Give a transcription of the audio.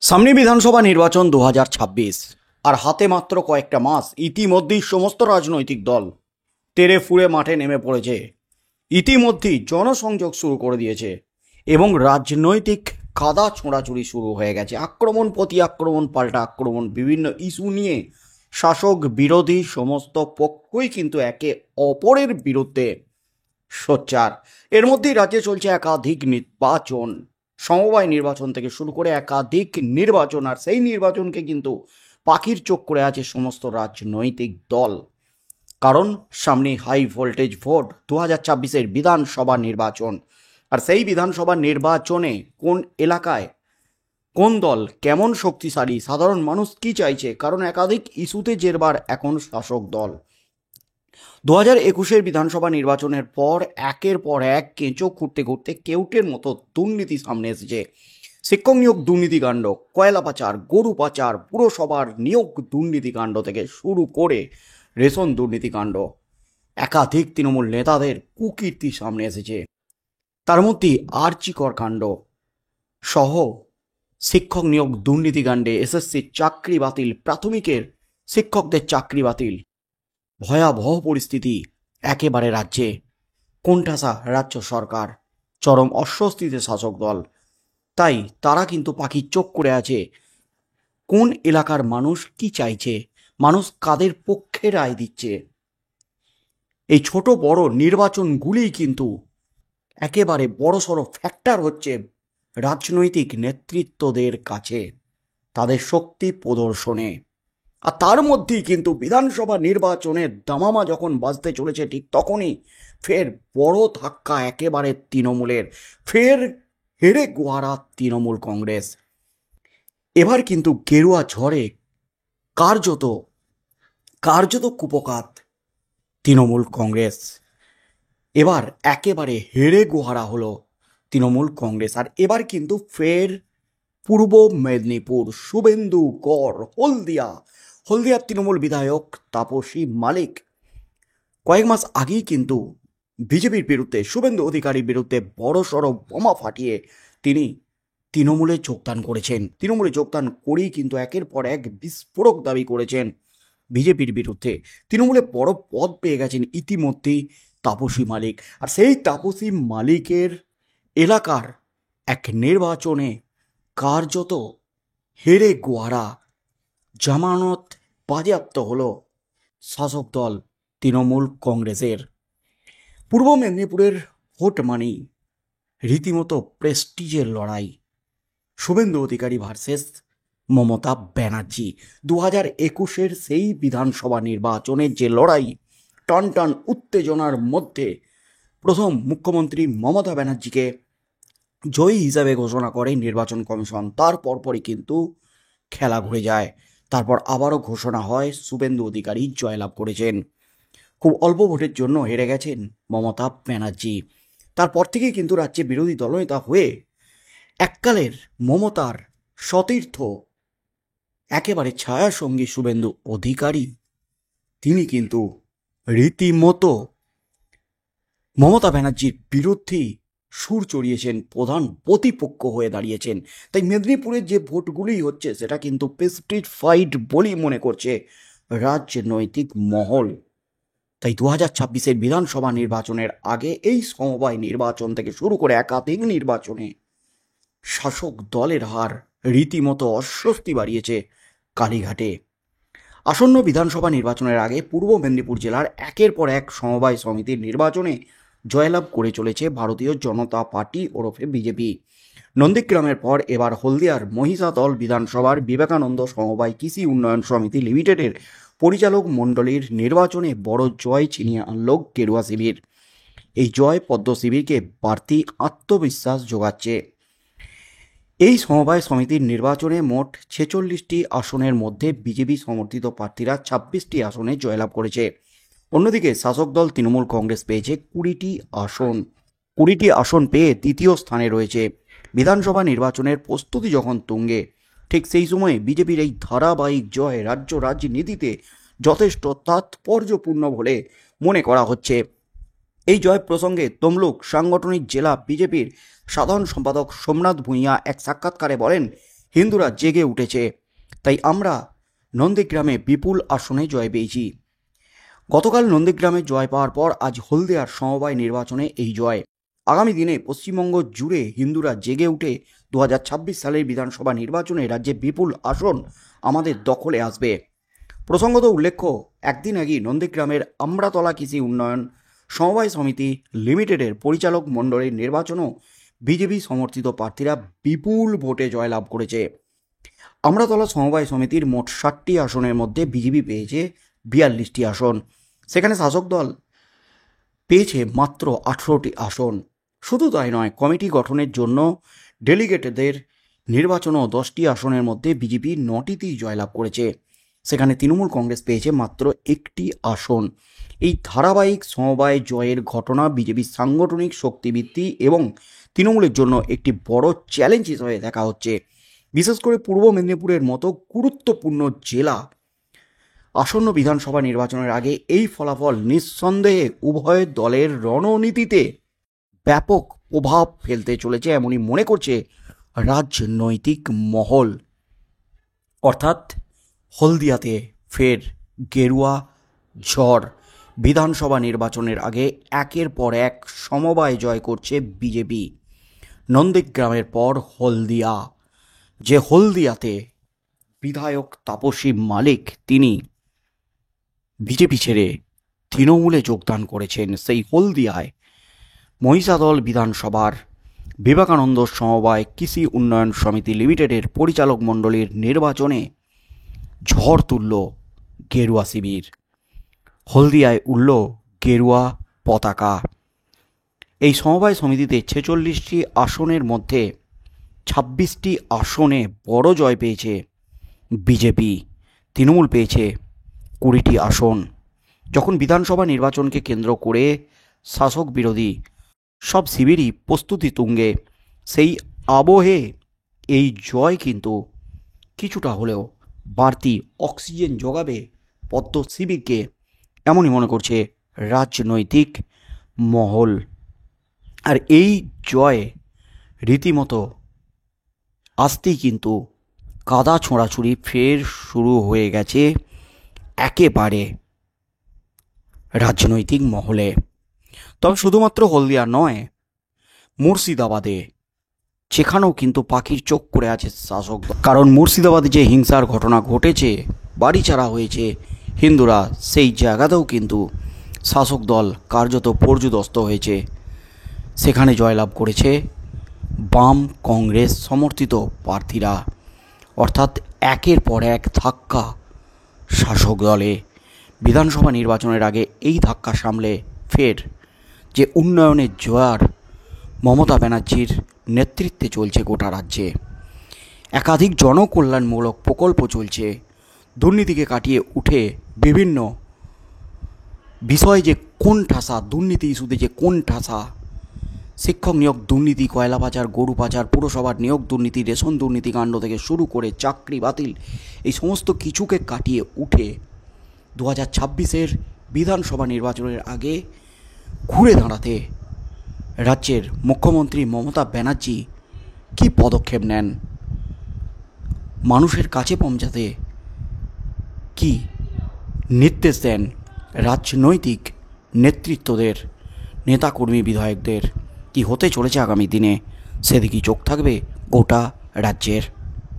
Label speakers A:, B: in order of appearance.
A: সামনে বিধানসভা নির্বাচন 2026 আর হাতে মাত্র কয়েকটা মাস। ইতিমধ্যেই সমস্ত রাজনৈতিক দল তেড়ে ফুঁড়ে মাঠে নেমে পড়েছে। ইতিমধ্যেই জনসংযোগ শুরু করে দিয়েছে এবং রাজনৈতিক কাদা ছোঁড়াছুড়ি শুরু হয়ে গেছে। আক্রমণ প্রতি আক্রমণ, পাল্টা আক্রমণ, বিভিন্ন ইস্যু নিয়ে শাসক বিরোধী সমস্ত পক্ষই কিন্তু একে অপরের বিরুদ্ধে সোচ্চার। এর মধ্যেই রাজ্যে চলছে একাধিক নির্বাচন, সমবায় নির্বাচন থেকে শুরু করে একাধিক নির্বাচন। আর সেই নির্বাচনকে কিন্তু পাখির চোখ করে আছে সমস্ত রাজনৈতিক দল, কারণ সামনে হাই ভোল্টেজ ভোট 2026-এর বিধানসভা নির্বাচন। আর সেই বিধানসভা নির্বাচনে কোন এলাকায় কোন দল কেমন শক্তিশালী, সাধারণ মানুষ কি চাইছে, কারণ একাধিক ইস্যুতে জেরবার এখন শাসক দল। 2021-এর বিধানসভা নির্বাচনের পর একের পর এক কেঁচো খুঁড়তে খুঁড়তে কেউটের মতো দুর্নীতি সামনে এসেছে। শিক্ষক নিয়োগ দুর্নীতিকাণ্ড, কয়লা পাচার, গরু পাচার, পুরসভার নিয়োগ দুর্নীতিকাণ্ড থেকে শুরু করে রেশন দুর্নীতিকাণ্ড, একাধিক তৃণমূল নেতাদের কুকীর্তি সামনে এসেছে। তার মধ্যে আরজিকর কাণ্ড সহ শিক্ষক নিয়োগ দুর্নীতিকাণ্ডে এসএসসির চাকরি বাতিল, প্রাথমিকের শিক্ষকদের চাকরি বাতিল, ভয়াবহ পরিস্থিতি একেবারে রাজ্যে। কোণঠাসা রাজ্য সরকার, চরম অস্বস্তিতে শাসক দল। তাই তারা কিন্তু পাখির চোখ করে আছে কোন এলাকার মানুষ কি চাইছে, মানুষ কাদের পক্ষে রায় দিচ্ছে। এই ছোট বড় নির্বাচনগুলিই কিন্তু একেবারে বড়সড় ফ্যাক্টর হচ্ছে রাজনৈতিক নেতৃত্বদের কাছে, তাদের শক্তি প্রদর্শনে। আর তার মধ্যেই কিন্তু বিধানসভা নির্বাচনের দামামা যখন বাজতে চলেছে, ঠিক তখনই ফের বড় ধাক্কা একেবারে তৃণমূলের। ফের হেরে গোয়ারা তৃণমূল কংগ্রেস। এবার কিন্তু গেরুয়া ঝড়ে কার্যত কার্যত কুপকাত তৃণমূল কংগ্রেস। এবার একেবারে হেরে গোহারা হলো তৃণমূল কংগ্রেস। আর এবার কিন্তু ফের পূর্ব মেদিনীপুর, শুভেন্দুগড়, হলদিয়ার তৃণমূল বিধায়ক তাপসী মালিক কয়েক মাস আগেই কিন্তু বিজেপির বিরুদ্ধে, শুভেন্দু অধিকারীর বিরুদ্ধে বড়সড় বোমা ফাটিয়ে তিনি তৃণমূলে যোগদান করেছেন। তৃণমূলে যোগদান করেই কিন্তু একের পর এক বিস্ফোরক দাবি করেছেন বিজেপির বিরুদ্ধে। তৃণমূলে বড় পদ পেয়ে গেছেন ইতিমধ্যেই তাপসী মালিক। আর সেই তাপসী মালিকের এলাকার এক নির্বাচনে কার্যত হেরে গোয়ারা, জামানত বাজেয়াপ্ত হলো শাসক দল তৃণমূল কংগ্রেসের। পূর্ব মেদিনীপুরের ভোট মানেই রীতিমতো প্রেস্টিজের লড়াই। শুভেন্দু অধিকারী ভার্সেস মমতা ব্যানার্জি। 2021-এর সেই বিধানসভা নির্বাচনের যে লড়াই, টান টান উত্তেজনার মধ্যে প্রথম মুখ্যমন্ত্রী মমতা ব্যানার্জিকে জয়ী হিসাবে ঘোষণা করে নির্বাচন কমিশন। তার পরপরই কিন্তু খেলা ঘুরে যায়। তারপর আবারও ঘোষণা হয় শুভেন্দু অধিকারী জয়লাভ করেছেন। খুব অল্প ভোটের জন্য হেরে গেছেন মমতা ব্যানার্জি। তারপর থেকেই কিন্তু রাজ্যে বিরোধী দলনেতা হয়ে এককালের মমতার সতীর্থ, একেবারে ছায়াসঙ্গী শুভেন্দু অধিকারী, তিনি কিন্তু রীতিমতো মমতা ব্যানার্জির বিরুদ্ধেই সুর চড়িয়েছেন, প্রধান প্রতিপক্ষ হয়ে দাঁড়িয়েছেন। তাই মেদিনীপুরের যে ভোটগুলি হচ্ছে সেটা কিন্তু প্রেস্টিজ ফাইট বলেই মনে করছে রাজনৈতিক মহল। তাই 2026-এর বিধানসভা নির্বাচনের আগে এই সমবায় নির্বাচন থেকে শুরু করে একাধিক নির্বাচনে শাসক দলের হার রীতিমতো অস্বস্তি বাড়িয়েছে কালীঘাটে। আসন্ন বিধানসভা নির্বাচনের আগে পূর্ব মেদিনীপুর জেলার একের পর এক সমবায় সমিতির নির্বাচনে জয়লাভ করে চলেছে ভারতীয় জনতা পার্টি ওরফে বিজেপি। নন্দীগ্রামের পর এবার হলদিয়ার মহিষাদল বিধানসভার বিবেকানন্দ সমবায় কৃষি উন্নয়ন সমিতি লিমিটেডের পরিচালক মণ্ডলীর নির্বাচনে বড় জয় ছিনিয়ে আনল গেরুয়া শিবির। এই জয় পদ্ম শিবিরকে বাড়তি আত্মবিশ্বাস যোগাচ্ছে। এই সমবায় সমিতির নির্বাচনে মোট 46টি আসনের মধ্যে বিজেপি সমর্থিত প্রার্থীরা 26টি আসনে জয়লাভ করেছে। অন্যদিকে শাসক দল তৃণমূল কংগ্রেস পেয়েছে 20টি আসন পেয়ে দ্বিতীয় স্থানে রয়েছে। বিধানসভা নির্বাচনের প্রস্তুতি যখন তুঙ্গে, ঠিক সেই সময়ে বিজেপির এই ধারাবাহিক জয় রাজ্য রাজনীতিতে যথেষ্ট তাৎপর্যপূর্ণ বলে মনে করা হচ্ছে। এই জয় প্রসঙ্গে তমলুক সাংগঠনিক জেলা বিজেপির সাধারণ সম্পাদক সোমনাথ ভূঁইয়া এক সাক্ষাৎকারে বলেন, হিন্দুরা জেগে উঠেছে, তাই আমরা নন্দীগ্রামে বিপুল আসনে জয় পেয়েছি। গতকাল নন্দীগ্রামে জয় পাওয়ার পর আজ হলদিয়ার সমবায় নির্বাচনে এই জয়। আগামী দিনে পশ্চিমবঙ্গ জুড়ে হিন্দুরা জেগে উঠে 2026 সালের বিধানসভা নির্বাচনে রাজ্যে বিপুল আসন আমাদের দখলে আসবে। প্রসঙ্গত উল্লেখ্য, একদিন আগেই নন্দীগ্রামের আমড়াতলা কৃষি উন্নয়ন সমবায় সমিতি লিমিটেডের পরিচালক মণ্ডলীর নির্বাচনও বিজেপি সমর্থিত প্রার্থীরা বিপুল ভোটে জয়লাভ করেছে। আমড়াতলা সমবায় সমিতির মোট 60টি আসনের মধ্যে বিজেপি পেয়েছে 42টি আসন, সেখানে শাসক দল পেয়েছে মাত্র 18টি আসন। শুধু তাই নয়, কমিটি গঠনের জন্য ডেলিগেটদের নির্বাচনও 10টি আসনের মধ্যে বিজেপি 9টিতেই জয়লাভ করেছে, সেখানে তৃণমূল কংগ্রেস পেয়েছে মাত্র 1টি আসন। এই ধারাবাহিক সমবায় জয়ের ঘটনা বিজেপির সাংগঠনিক শক্তিবৃদ্ধি এবং তৃণমূলের জন্য একটি বড় চ্যালেঞ্জ হিসেবে দেখা হচ্ছে। বিশেষ করে পূর্ব মেদিনীপুরের মতো গুরুত্বপূর্ণ জেলা আসন্ন বিধানসভা নির্বাচনের আগে এই ফলাফল নিঃসন্দেহে উভয় দলের রণনীতিতে ব্যাপক প্রভাব ফেলতে চলেছে, এমনই মনে করছে রাজনৈতিক মহল। অর্থাৎ হলদিয়াতে ফের গেরুয়া ঝড়। বিধানসভা নির্বাচনের আগে একের পর এক সমবায় জয় করছে বিজেপি। নন্দীগ্রামের পর হলদিয়া, যে হলদিয়াতে বিধায়ক তাপসী মালিক তিনি বিজেপি ছেড়ে তৃণমূলে যোগদান করেছেন, সেই হলদিয়ায় মহিষাদল বিধানসভার বিবেকানন্দ সমবায় কৃষি উন্নয়ন সমিতি লিমিটেডের পরিচালক মণ্ডলীর নির্বাচনে ঝড় তুলল গেরুয়া শিবির। হলদিয়ায় উড়ল গেরুয়া পতাকা। এই সমবায় সমিতিতে 46টি আসনের মধ্যে 26টি আসনে বড় জয় পেয়েছে বিজেপি, তৃণমূল পেয়েছে 20টি আসন। যখন বিধানসভা নির্বাচনকে কেন্দ্র করে শাসক বিরোধী সব শিবিরই প্রস্তুতি তুঙ্গে, সেই আবহে এই জয় কিন্তু কিছুটা হলেও বাড়তি অক্সিজেন যোগাবে পদ্ম শিবিরকে, এমনই মনে করছে রাজনৈতিক মহল। আর এই জয় রীতিমতো আসতেই কিন্তু কাদা ছোঁড়াছুড়ি ফের শুরু হয়ে গেছে একেবারে রাজনৈতিক মহলে। তবে শুধুমাত্র হলদিয়া নয়, মুর্শিদাবাদে, সেখানেও কিন্তু পাখির চোখ করে আছে শাসক দল। কারণ মুর্শিদাবাদে যে হিংসার ঘটনা ঘটেছে, বাড়ি ছাড়া হয়েছে হিন্দুরা, সেই জায়গাতেও কিন্তু শাসক দল কার্যত পর্যুদস্ত হয়েছে। সেখানে জয়লাভ করেছে বাম কংগ্রেস সমর্থিত প্রার্থীরা। অর্থাৎ একের পর এক ধাক্কা শাসক দলে। বিধানসভা নির্বাচনের আগে এই ধাক্কা সামলে ফের যে উন্নয়নের জোয়ার মমতা ব্যানার্জির নেতৃত্বে চলছে গোটা রাজ্যে, একাধিক জনকল্যাণমূলক প্রকল্প চলছে, দুর্নীতিকে কাটিয়ে উঠে বিভিন্ন বিষয়ে যে কোন ঠাসা দুর্নীতি ইস্যুতে যে কোন ঠাসা, শিক্ষক নিয়োগ দুর্নীতি, কয়লা পাচার, গরু পাচার, পুরসভার নিয়োগ দুর্নীতি, রেশন দুর্নীতি কাণ্ড থেকে শুরু করে চাকরি বাতিল, এই সমস্ত কিছুকে কাটিয়ে উঠে 2026-এর বিধানসভা নির্বাচনের আগে ঘুরে দাঁড়াতে রাজ্যের মুখ্যমন্ত্রী মমতা ব্যানার্জি কী পদক্ষেপ নেন, মানুষের কাছে পৌঁছাতে কি নির্দেশ দেন রাজনৈতিক নেতৃত্বদের, নেতাকর্মী বিধায়কদের, কি হতে চলেছে আগামী দিনে, সেদিকেই চোখ থাকবে গোটা রাজ্যের।